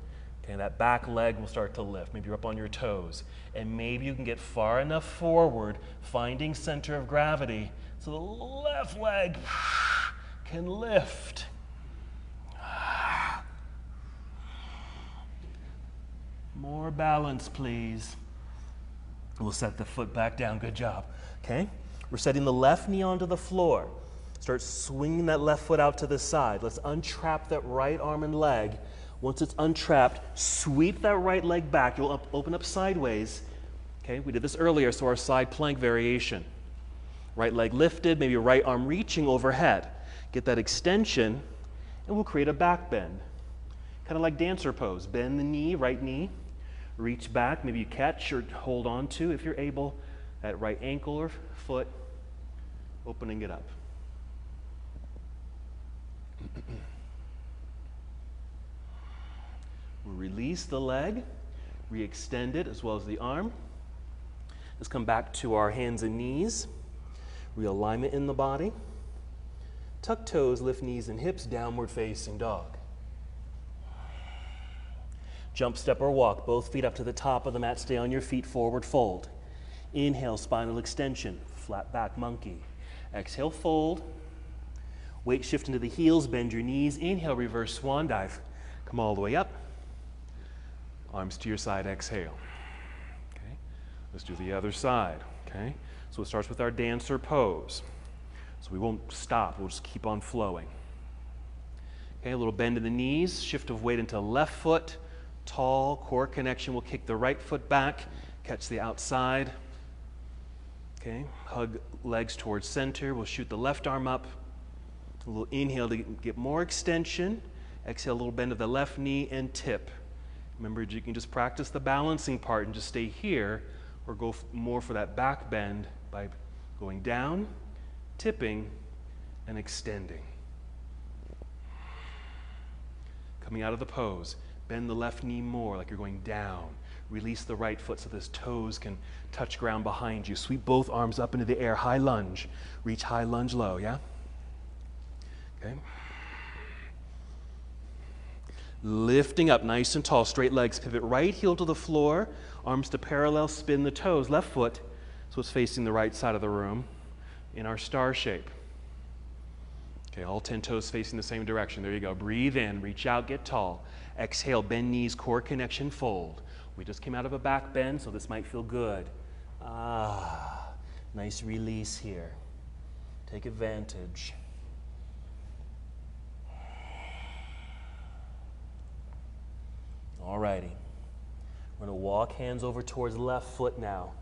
Okay, that back leg will start to lift. Maybe you're up on your toes, and maybe you can get far enough forward, finding center of gravity, so the left leg can lift. More balance, please. We'll set the foot back down. Good job. Okay? We're setting the left knee onto the floor. Start swinging that left foot out to the side. Let's untrap that right arm and leg. Once it's untrapped, sweep that right leg back. You'll open up sideways. Okay? We did this earlier, so our side plank variation. Right leg lifted, maybe right arm reaching overhead. Get that extension, and we'll create a back bend. Kind of like dancer pose. Bend the knee, right knee. Reach back, maybe you catch or hold on to, if you're able, that right ankle or foot, opening it up. We'll release the leg, re-extend it as well as the arm. Let's come back to our hands and knees. Realignment in the body. Tuck toes, lift knees and hips, downward facing dog. Jump, step, or walk. Both feet up to the top of the mat. Stay on your feet, forward fold. Inhale, spinal extension, flat back monkey. Exhale, fold. Weight shift into the heels, bend your knees. Inhale, reverse swan dive. Come all the way up. Arms to your side, exhale. Okay, let's do the other side. Okay, so it starts with our dancer pose. So we won't stop, we'll just keep on flowing. Okay, a little bend in the knees, shift of weight into left foot, Tall, core connection. We'll kick the right foot back, catch the outside. Okay, hug legs towards center. We'll shoot the left arm up. A little inhale to get more extension. Exhale, a little bend of the left knee and tip. Remember, you can just practice the balancing part and just stay here, or go more for that back bend by going down, tipping, and extending. Coming out of the pose, bend the left knee more like you're going down. Release the right foot so those toes can touch ground behind you. Sweep both arms up into the air, high lunge. Reach high lunge low, yeah? Okay. Lifting up nice and tall, straight legs, pivot right heel to the floor, arms to parallel, spin the toes, left foot, so it's facing the right side of the room in our star shape. Okay, all 10 toes facing the same direction. There you go. Breathe in, reach out, get tall. Exhale, bend knees, core connection, fold. We just came out of a back bend, so this might feel good. Nice release here. Take advantage. Alrighty. We're going to walk hands over towards left foot now.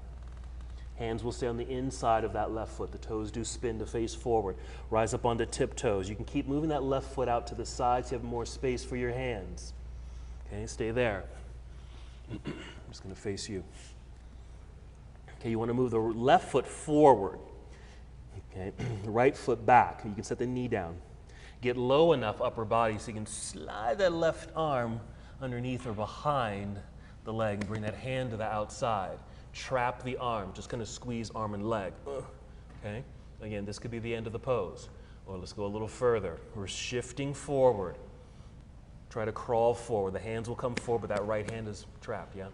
Hands will stay on the inside of that left foot. The toes do spin to face forward. Rise up onto tiptoes. You can keep moving that left foot out to the side so you have more space for your hands. Okay, stay there. I'm just going to face you. Okay, you want to move the left foot forward. Okay, the right foot back. You can set the knee down. Get low enough upper body so you can slide that left arm underneath or behind the leg and bring that hand to the outside. Trap the arm, just kind of squeeze arm and leg. Okay, again, this could be the end of the pose. Or let's go a little further. We're shifting forward. Try to crawl forward. The hands will come forward, but that right hand is trapped, yeah?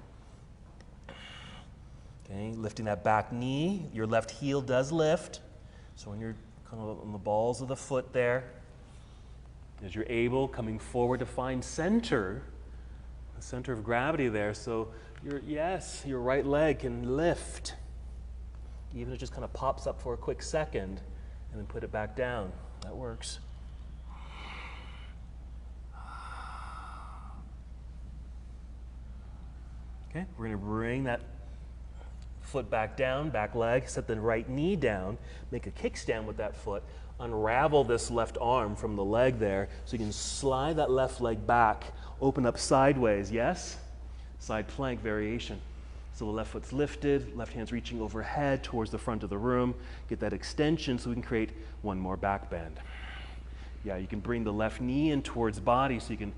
Okay, lifting that back knee. Your left heel does lift. So when you're kind of on the balls of the foot there, as you're able, coming forward to find center, the center of gravity there. So your right leg can lift. Even if it just kind of pops up for a quick second and then put it back down. That works. Okay, we're going to bring that foot back down, back leg, set the right knee down, make a kickstand with that foot, unravel this left arm from the leg there so you can slide that left leg back, open up sideways, yes? Side plank variation. So the left foot's lifted, left hand's reaching overhead towards the front of the room. Get that extension so we can create one more back bend. Yeah, you can bring the left knee in towards body so you can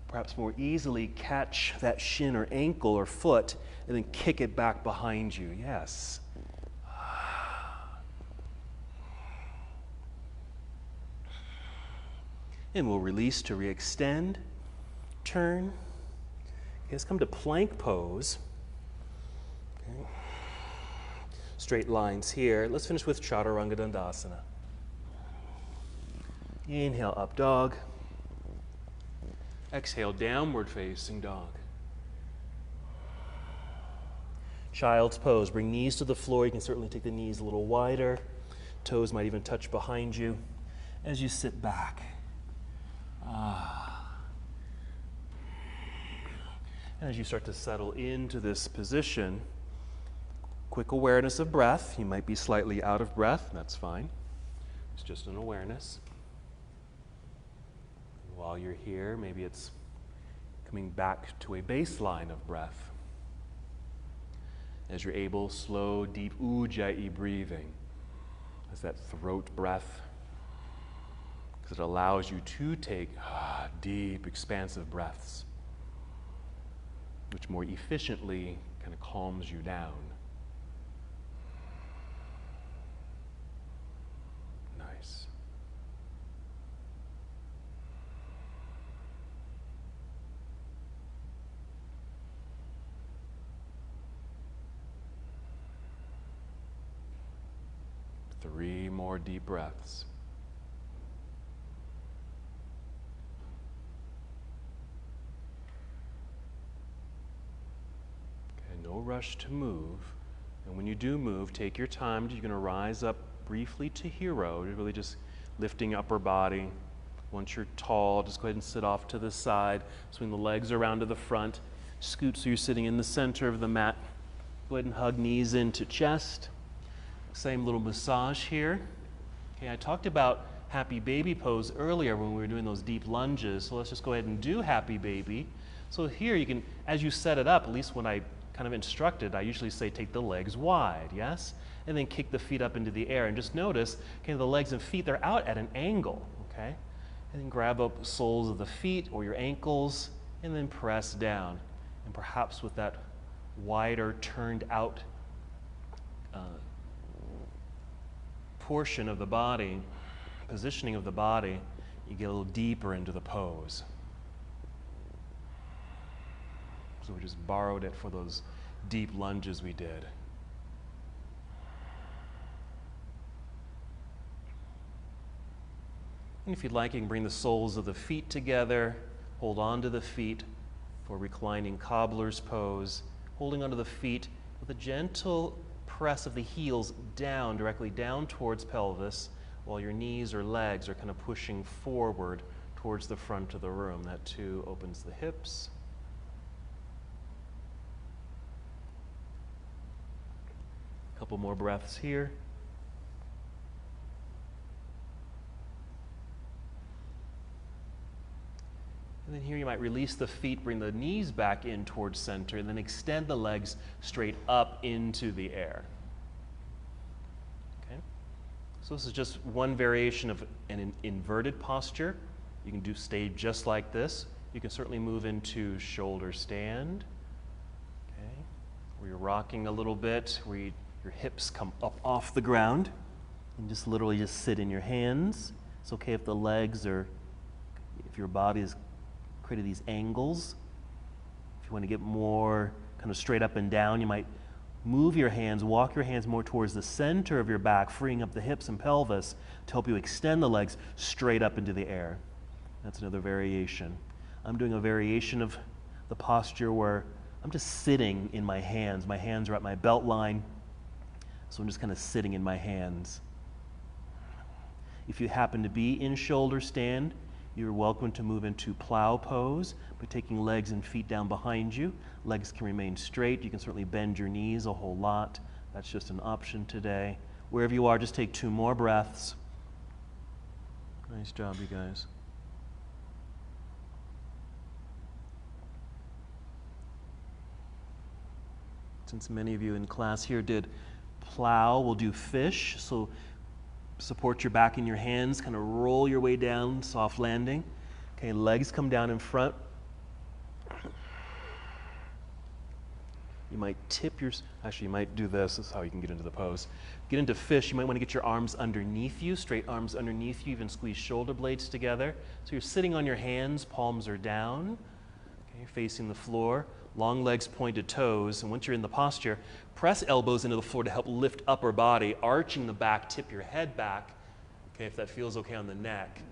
perhaps more easily catch that shin or ankle or foot and then kick it back behind you. Yes. And we'll release to re-extend, turn. Okay, let's come to plank pose. Okay. Straight lines here. Let's finish with Chaturanga Dandasana. Inhale, up dog. Exhale, downward facing dog. Child's pose. Bring knees to the floor. You can certainly take the knees a little wider. Toes might even touch behind you as you sit back. And as you start to settle into this position, quick awareness of breath. You might be slightly out of breath. That's fine. It's just an awareness. While you're here, maybe it's coming back to a baseline of breath. As you're able, slow, deep ujjayi breathing. That's that throat breath. Because it allows you to take deep, expansive breaths, which more efficiently kind of calms you down. Nice. Three more deep breaths. No rush to move. And when you do move, take your time. You're going to rise up briefly to hero. You're really just lifting upper body. Once you're tall, just go ahead and sit off to the side. Swing the legs around to the front. Scoot so you're sitting in the center of the mat. Go ahead and hug knees into chest. Same little massage here. Okay, I talked about happy baby pose earlier when we were doing those deep lunges, so let's just go ahead and do happy baby. So here you can, as you set it up, at least when I kind of instructed, I usually say take the legs wide, yes? And then kick the feet up into the air. And just notice, okay, the legs and feet, they're out at an angle, okay? And then grab up soles of the feet or your ankles, and then press down. And perhaps with that wider, turned out portion of the body, positioning of the body, you get a little deeper into the pose. So we just borrowed it for those deep lunges we did. And if you'd like, you can bring the soles of the feet together, hold on to the feet for reclining cobbler's pose, holding onto the feet with a gentle press of the heels down, directly down towards pelvis, while your knees or legs are kind of pushing forward towards the front of the room. That too opens the hips. A couple more breaths here. And then here you might release the feet, bring the knees back in towards center, and then extend the legs straight up into the air. Okay? So this is just one variation of an inverted posture. You can stay just like this. You can certainly move into shoulder stand, okay, where you're rocking a little bit, where your hips come up off the ground, and just literally just sit in your hands. It's okay if the legs are, if your body is created these angles. If you want to get more kind of straight up and down, you might move your hands, walk your hands more towards the center of your back, freeing up the hips and pelvis to help you extend the legs straight up into the air. That's another variation. I'm doing a variation of the posture where I'm just sitting in my hands. My hands are at my belt line, so I'm just kind of sitting in my hands. If you happen to be in shoulder stand, you're welcome to move into plow pose by taking legs and feet down behind you. Legs can remain straight. You can certainly bend your knees a whole lot. That's just an option today. Wherever you are, just take 2 more breaths. Nice job, you guys. Since many of you in class here did plow, we'll do fish. So support your back in your hands, kind of roll your way down, soft landing. Okay, legs come down in front. You might tip your, actually you might do this is how you can get into the pose. Get into fish, you might want to get your arms underneath you, straight arms underneath you, even squeeze shoulder blades together. So you're sitting on your hands, palms are down, okay, facing the floor. Long legs, pointed toes, and once you're in the posture, press elbows into the floor to help lift upper body, arching the back, tip your head back, okay, if that feels okay on the neck.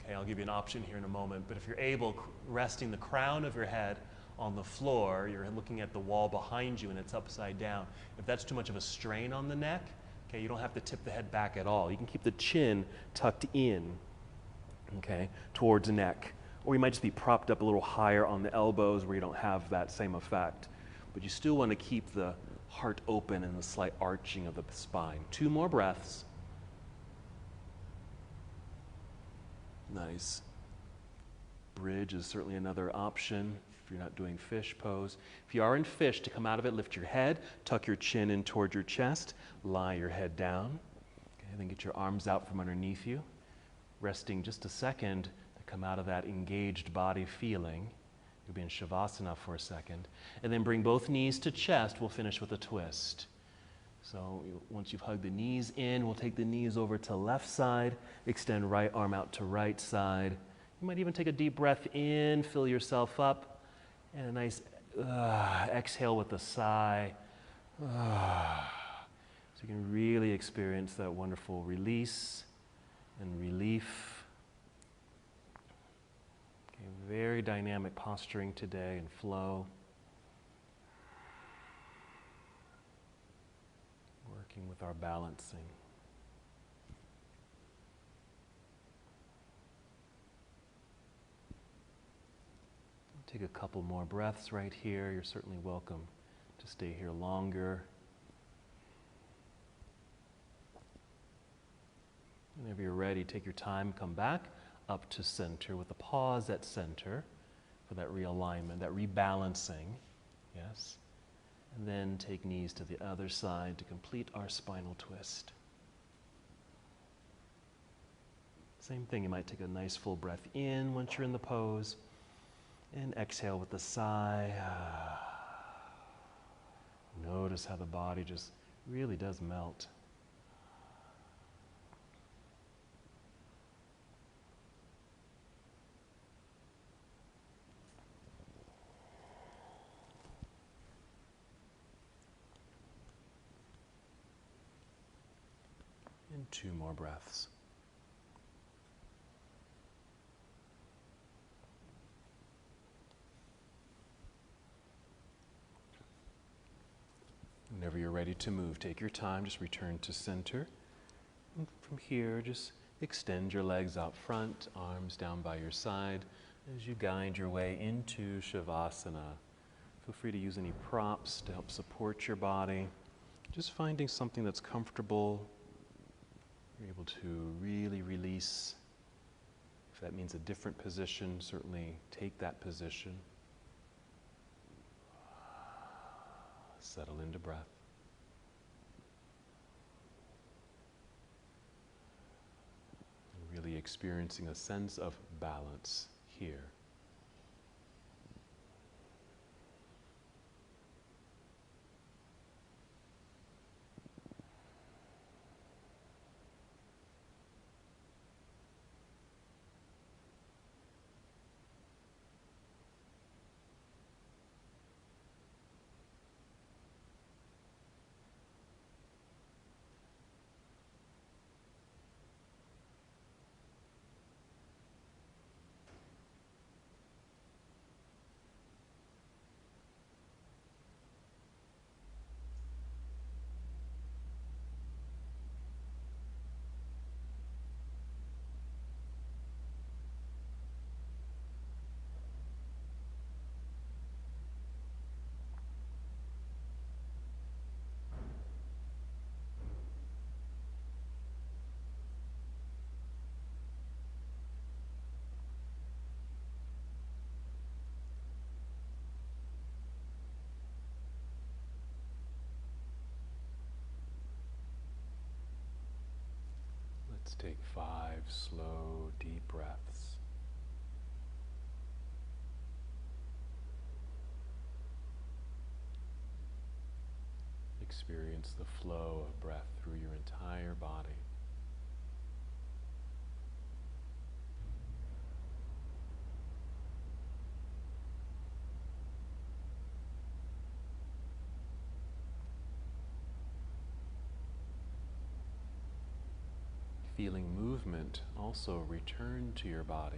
Okay, I'll give you an option here in a moment, but if you're able, resting the crown of your head on the floor, you're looking at the wall behind you and it's upside down. If that's too much of a strain on the neck, okay, you don't have to tip the head back at all. You can keep the chin tucked in, okay, towards the neck. Or you might just be propped up a little higher on the elbows where you don't have that same effect. But you still want to keep the heart open and the slight arching of the spine. 2 more breaths. Nice. Bridge is certainly another option if you're not doing fish pose. If you are in fish, to come out of it, lift your head, tuck your chin in toward your chest, lie your head down. Okay, then get your arms out from underneath you. Resting just a second, come out of that engaged body feeling. You'll be in Shavasana for a second. And then bring both knees to chest. We'll finish with a twist. So once you've hugged the knees in, we'll take the knees over to left side, extend right arm out to right side. You might even take a deep breath in, fill yourself up, and a nice exhale with a sigh. So you can really experience that wonderful release and relief. Very dynamic posturing today and flow. Working with our balancing. Take a couple more breaths right here. You're certainly welcome to stay here longer. Whenever you're ready, take your time, come back up to center with a pause at center for that realignment, that rebalancing. Yes. And then take knees to the other side to complete our spinal twist. Same thing, you might take a nice full breath in once you're in the pose, and exhale with a sigh. Notice how the body just really does melt. And 2 more breaths. Whenever you're ready to move, take your time, just return to center. And from here, just extend your legs out front, arms down by your side as you guide your way into Shavasana. Feel free to use any props to help support your body. Just finding something that's comfortable. You're able to really release. If that means a different position, certainly take that position. Settle into breath. And really experiencing a sense of balance here. Let's take 5 slow, deep breaths. Experience the flow of breath through your entire body. Feeling movement also return to your body.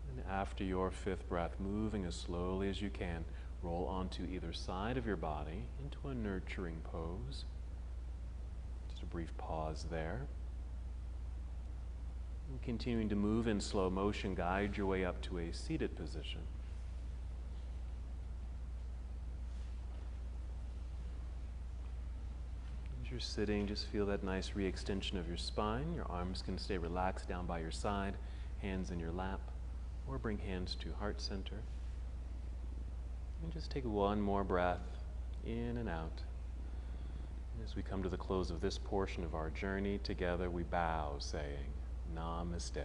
And after your 5th breath, moving as slowly as you can, roll onto either side of your body into a nurturing pose. Just a brief pause there. And continuing to move in slow motion, guide your way up to a seated position. As you're sitting, just feel that nice re-extension of your spine. Your arms can stay relaxed down by your side, hands in your lap, or bring hands to heart center. And just take 1 more breath in and out. As we come to the close of this portion of our journey together, we bow, saying, Namaste.